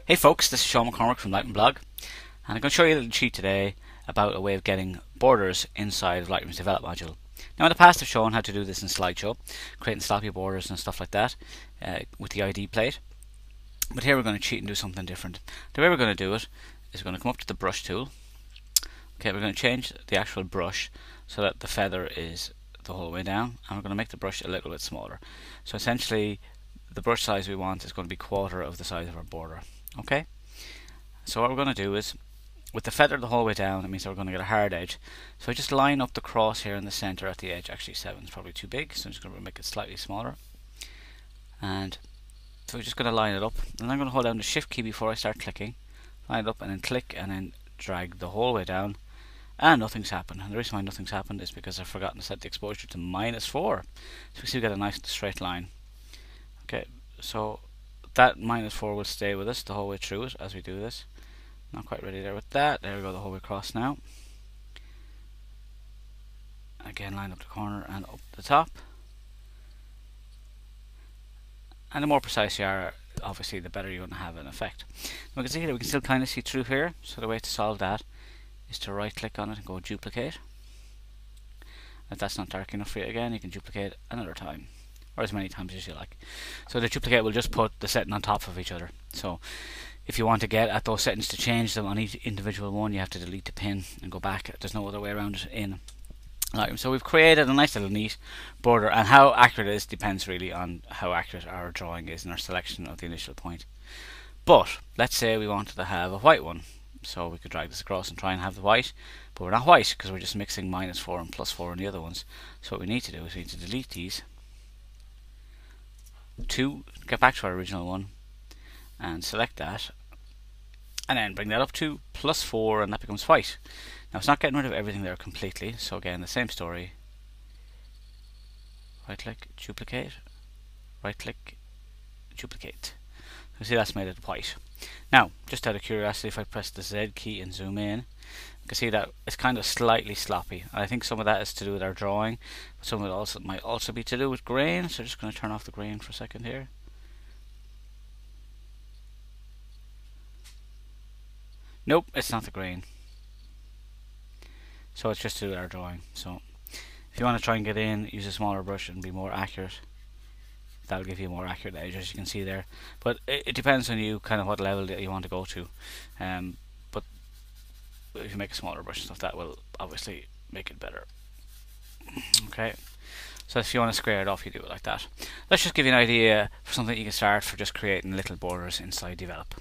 Hey folks, this is Sean McCormick from Lightroom Blog, and I'm going to show you a little cheat today about a way of getting borders inside of Lightroom's Develop module. Now in the past I've shown how to do this in Slideshow, creating sloppy borders and stuff like that with the ID plate. But here we're going to cheat and do something different. The way we're going to do it is we're going to come up to the brush tool. Okay, we're going to change the actual brush so that the feather is the whole way down, and we're going to make the brush a little bit smaller. So essentially the brush size we want is going to be quarter of the size of our border. Okay, so what we're going to do is, with the feather the whole way down, it means that we're going to get a hard edge. So I just line up the cross here in the center at the edge. Actually 7 is probably too big, so I'm just going to make it slightly smaller. And so we're just going to line it up, and I'm going to hold down the shift key before I start clicking, line it up and then click and then drag the whole way down, and nothing's happened. And the reason why nothing's happened is because I've forgotten to set the exposure to -4. So we see we get a nice straight line. Okay, so that -4 will stay with us the whole way through it as we do this. Not quite ready there with that. There we go, the whole way across now. Again, line up the corner and up the top. And the more precise you are, obviously the better you're going to have an effect. We can see that we can still kind of see through here, so the way to solve that is to right click on it and go duplicate. If that's not dark enough for you again, you can duplicate another time, or as many times as you like. So the duplicate will just put the setting on top of each other. So if you want to get at those settings to change them on each individual one, you have to delete the pin and go back. There's no other way around it in Lightroom. So we've created a nice little neat border, and how accurate it is depends really on how accurate our drawing is in our selection of the initial point. But let's say we wanted to have a white one, so we could drag this across and try and have the white, but we're not white because we're just mixing -4 and +4 in the other ones. So what we need to do is we need to delete these to get back to our original one and select that, and then bring that up to +4, and that becomes white. Now it's not getting rid of everything there completely, so again the same story. Right click, duplicate, right click, duplicate. You see that's made it white. Now, just out of curiosity, if I press the Z key and zoom in, you can see that it's kind of slightly sloppy. And I think some of that is to do with our drawing, but some of it also might also be to do with grain. So I'm just going to turn off the grain for a second here. Nope, it's not the grain. So it's just to do with our drawing. So if you want to try and get in, use a smaller brush and be more accurate. That'll give you a more accurate edge, as you can see there. But it depends on you, kind of what level that you want to go to. But if you make a smaller brush and stuff, that will obviously make it better. Okay, so if you want to square it off, you do it like that. Let's just give you an idea for something you can start for just creating little borders inside Develop.